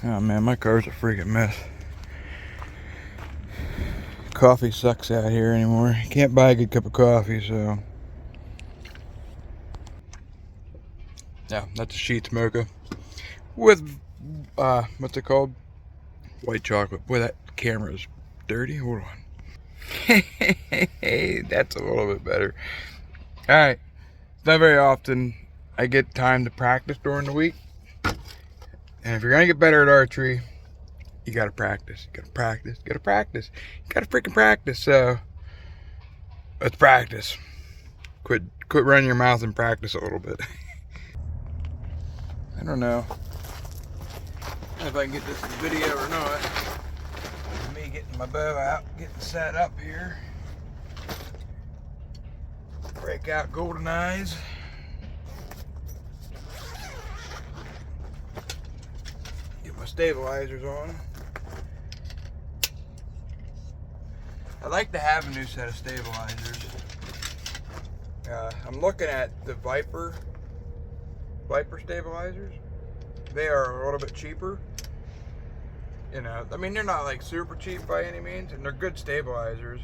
Oh man, my car's a freaking mess. Coffee sucks out here anymore. You can't buy a good cup of coffee, so. Yeah, that's a sheet mocha with, what's it called? White chocolate. Boy, that camera's dirty. Hold on. Hey, that's a little bit better. Alright, it's not very often I get time to practice during the week. And if you're gonna get better at archery, you gotta practice. You gotta practice. You gotta practice. You gotta freaking practice. So let's practice. Quit running your mouth and practice a little bit. I don't know if I can get this in video or not. Me getting my bow out, getting set up here. Break out golden eyes. Get my stabilizers on. I'd like to have a new set of stabilizers. I'm looking at the Viper stabilizers. They are a little bit cheaper. You know, I mean, they're not like super cheap by any means, and they're good stabilizers.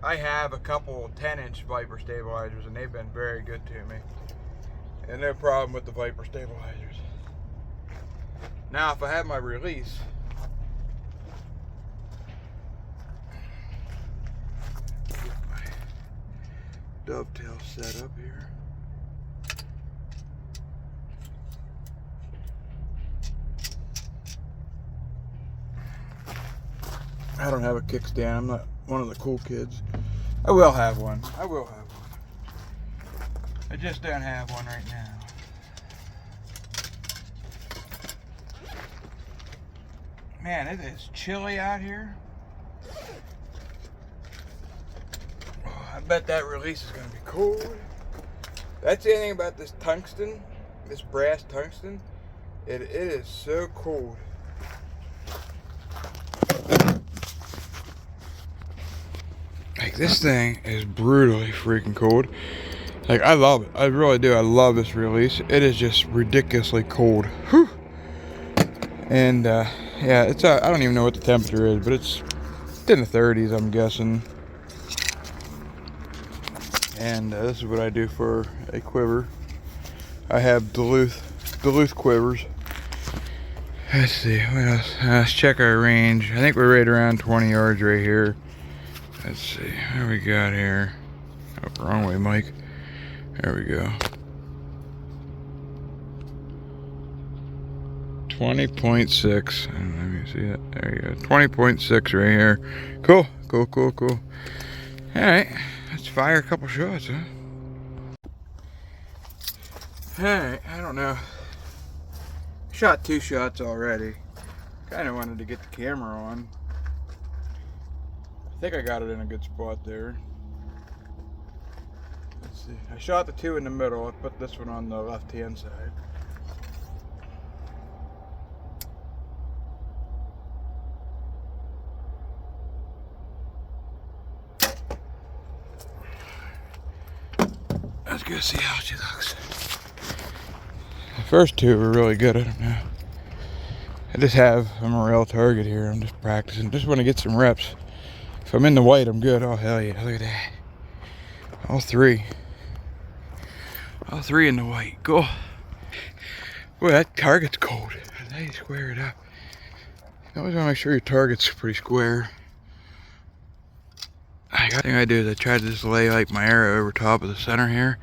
I have a couple 10-inch Viper stabilizers, and they've been very good to me. And no problem with the Viper stabilizers. Now, if I have my release, get my dovetail set up here. I don't have a kickstand. I'm not one of the cool kids. I will have one. I will have one. I just don't have one right now. Man, it is chilly out here. Oh, I bet that release is going to be cold. That's the thing about this tungsten, this brass tungsten. It is so cold. Like, this thing is brutally freaking cold. Like, I love it. I really do. I love this release. It is just ridiculously cold. Whew. And, yeah, it's, I don't even know what the temperature is, but it's in the 30s, I'm guessing. And this is what I do for a quiver. I have Duluth quivers. Let's see, what else? Let's check our range. I think we're right around 20 yards right here. Let's see, what do we got here? Oh, wrong way, Mike. There we go. 20.6. Let me see that. There you go. 20.6 right here. Cool. Alright, let's fire a couple shots, huh? Alright, I don't know. Shot 2 shots already. Kind of wanted to get the camera on. I think I got it in a good spot there. Let's see. I shot the 2 in the middle. I put this one on the left-hand side. Let's go see how she looks. The first 2 were really good. I don't know. I just have a morel target here. I'm just practicing. Just want to get some reps. If I'm in the white, I'm good. Oh, hell yeah. Look at that. All 3. All 3 in the white. Cool. Boy, that target's cold. How do you square it up? You always want to make sure your target's pretty square. The thing I do is I try to just lay like my arrow over top of the center here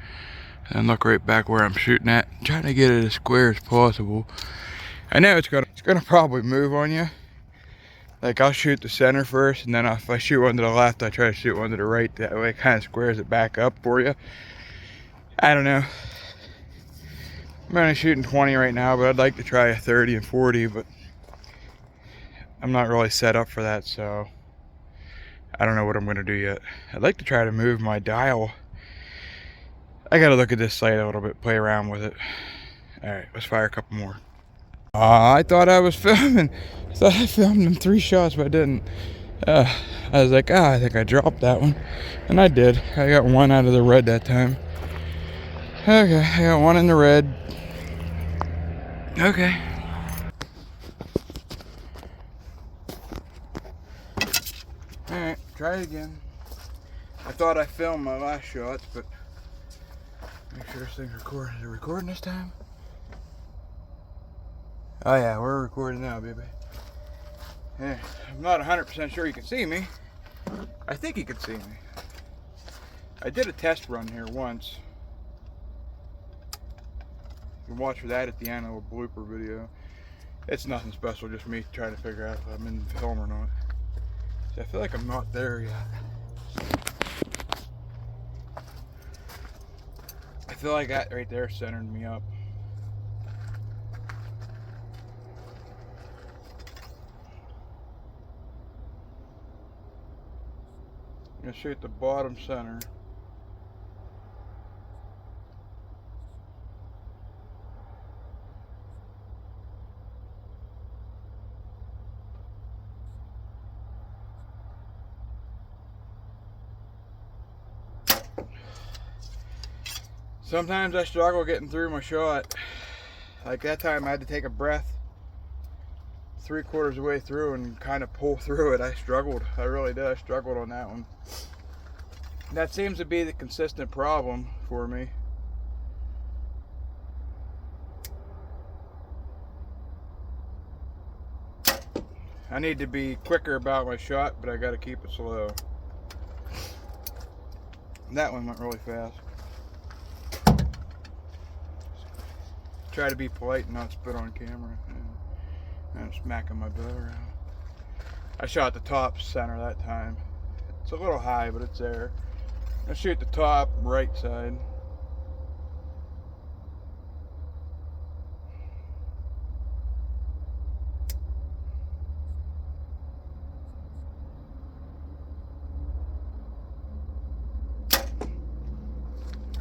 and look right back where I'm shooting at. I'm trying to get it as square as possible. I know it's gonna probably move on you. Like, I'll shoot the center first, and then if I shoot one to the left, I try to shoot one to the right. That way it kind of squares it back up for you. I don't know. I'm only shooting 20 right now, but I'd like to try a 30 and 40, but I'm not really set up for that, so I don't know what I'm going to do yet. I'd like to try to move my dial. I got to look at this sight a little bit, play around with it. Alright, let's fire a couple more. I thought I was filming. I thought I filmed them 3 shots, but I didn't. I was like, I think I dropped that one. And I did. I got 1 out of the red that time. Okay, I got 1 in the red. Okay. try it again. I thought I filmed my last shots, but make sure this thing's recording. Is it recording this time? Oh yeah, we're recording now, baby. Yeah, I'm not 100% sure you can see me. I think you can see me. I did a test run here once. You can watch for that at the end of a blooper video. It's nothing special, just me trying to figure out if I'm in film or not. So I feel like I'm not there yet. I feel like that right there centered me up. I'm gonna shoot the bottom center. Sometimes I struggle getting through my shot. Like that time I had to take a breath 3/4 of the way through and kind of pull through it. I struggled. I really did. I struggled on that one. That seems to be the consistent problem for me. I need to be quicker about my shot, but I got to keep it slow. That one went really fast. Try to be polite and not spit on camera. And I'm smacking my butt around. I shot the top center that time. It's a little high, but it's there. I shoot the top right side.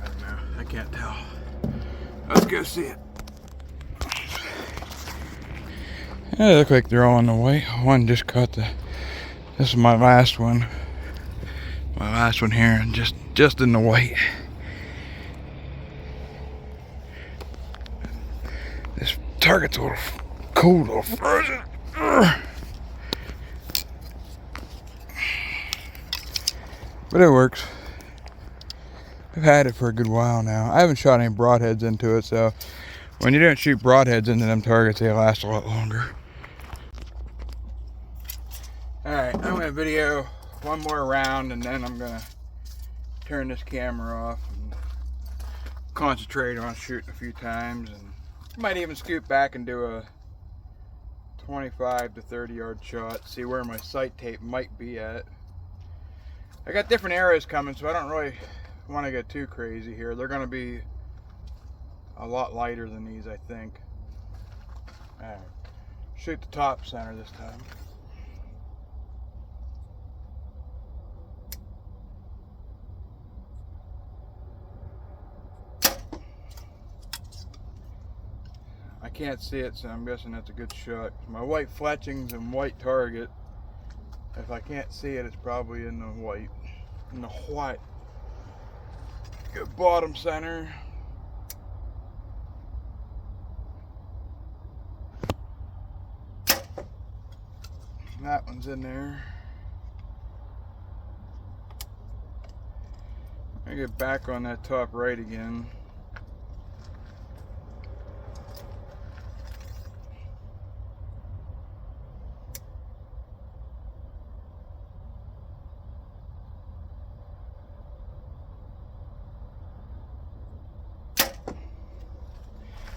I don't know. I can't tell. Let's go see it. Yeah, they look like they're all on the way. One just caught the. This is my last one. My last one here, and just in the white. This target's a little cold, a little frozen. But it works. I've had it for a good while now. I haven't shot any broadheads into it, so when you don't shoot broadheads into them targets, they last a lot longer. Alright, I'm going to video one more round and then I'm going to turn this camera off and concentrate on shooting a few times, and might even scoot back and do a 25 to 30 yard shot, see where my sight tape might be at. I got different arrows coming, so I don't really want to get too crazy here. They're going to be a lot lighter than these, I think. Alright, shoot the top center this time. I can't see it, so I'm guessing that's a good shot. My white fletchings and white target. If I can't see it, it's probably in the white. In the white. Go bottom center. That one's in there. I get back on that top right again.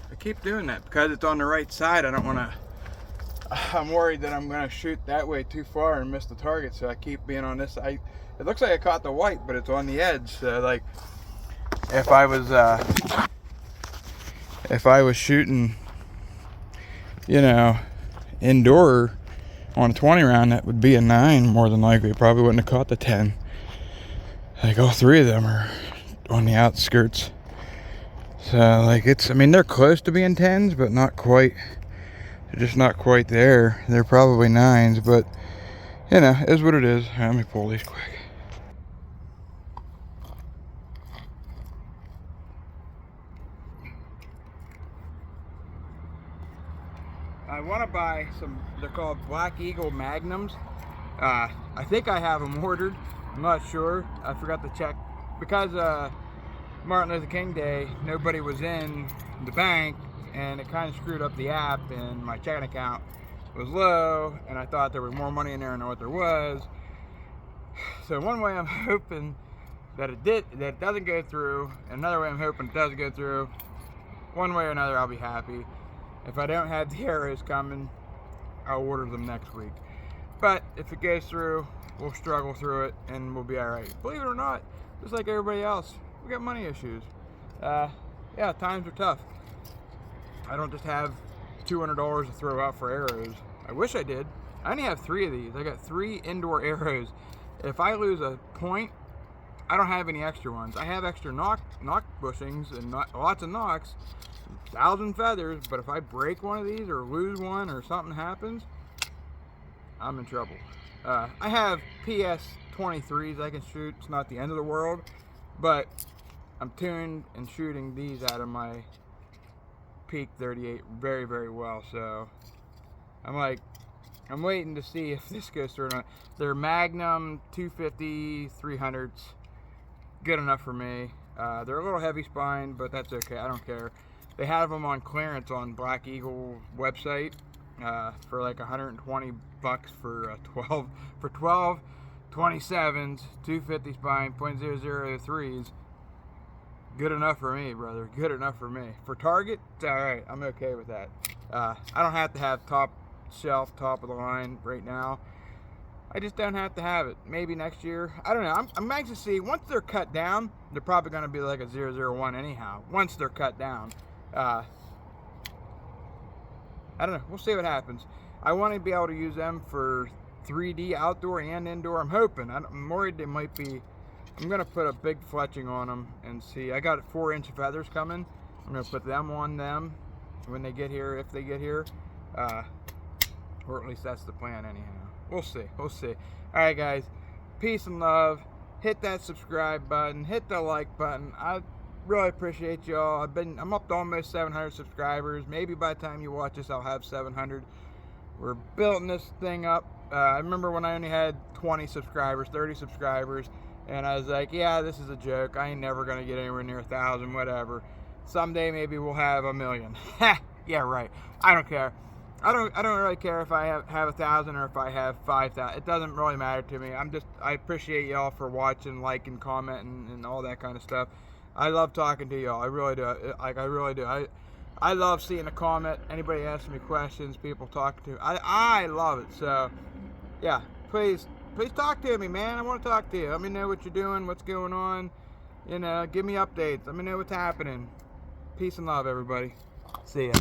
I keep doing that because it's on the right side. I don't want to, I'm worried that I'm going to shoot that way too far and miss the target, so I keep being on this side. It looks like I caught the white, but it's on the edge. So like if I was shooting, you know, indoor on a 20 round, that would be a 9 more than likely. Probably wouldn't have caught the 10. Like all three of them are on the outskirts. So like it's, I mean, they're close to being 10s, but not quite. They're just not quite there. They're probably 9s, but you know, it is what it is. Let me pull these quick. I want to buy some, they're called Black Eagle Magnums. I think I have them ordered. I'm not sure. I forgot to check. Because Martin Luther King Day, nobody was in the bank, and it kind of screwed up the app, and my checking account was low, and I thought there was more money in there than what there was. So one way I'm hoping that it doesn't go through, and another way I'm hoping it does go through. One way or another, I'll be happy. If I don't have the arrows coming, I'll order them next week. But if it goes through, we'll struggle through it, and we'll be all right. Believe it or not, just like everybody else, we got money issues. Yeah, times are tough. I don't just have $200 to throw out for arrows. I wish I did. I only have 3 of these. I got 3 indoor arrows. If I lose a point, I don't have any extra ones. I have extra knock bushings and lots of knocks, 1,000 feathers, but if I break one of these or lose one or something happens, I'm in trouble. I have PS23s I can shoot. It's not the end of the world, but I'm tuned and shooting these out of my Peak 38 very, very well. So I'm waiting to see if this goes through or not. They're Magnum 250 300s. Good enough for me. They're a little heavy spine, but that's okay. I don't care. They have them on clearance on Black Eagle website for like 120 bucks for 12 27s, 250 spine, .003s. Good enough for me, brother. Good enough for me. For target, it's all right. I'm okay with that. I don't have to have top shelf, top of the line right now. I just don't have to have it. Maybe next year. I don't know. I'm anxious to see. Once they're cut down, they're probably going to be like a 001 anyhow. Once they're cut down. I don't know. We'll see what happens. I want to be able to use them for 3D outdoor and indoor. I'm hoping. I'm worried they might be. I'm going to put a big fletching on them and see. I got 4-inch feathers coming. I'm going to put them on them when they get here, if they get here. Or at least that's the plan anyhow. We'll see. We'll see. All right, guys. Peace and love. Hit that subscribe button. Hit the like button. I really appreciate y'all. I'm up to almost 700 subscribers. Maybe by the time you watch this, I'll have 700. We're building this thing up. I remember when I only had 20 subscribers, 30 subscribers, and I was like, yeah, this is a joke. I ain't never gonna get anywhere near 1,000, whatever. Someday maybe we'll have 1,000,000. Yeah, right. I don't care. I don't really care if I have 1,000 or if I have 5,000. It doesn't really matter to me. I appreciate y'all for watching, liking, commenting, and all that kind of stuff. I love talking to y'all. I really do. I really do. I love seeing a comment. Anybody asking me questions, people talking to. I love it. So, yeah. Please talk to me, man. I want to talk to you. Let me know what you're doing, what's going on. You know, give me updates. Let me know what's happening. Peace and love, everybody. See ya.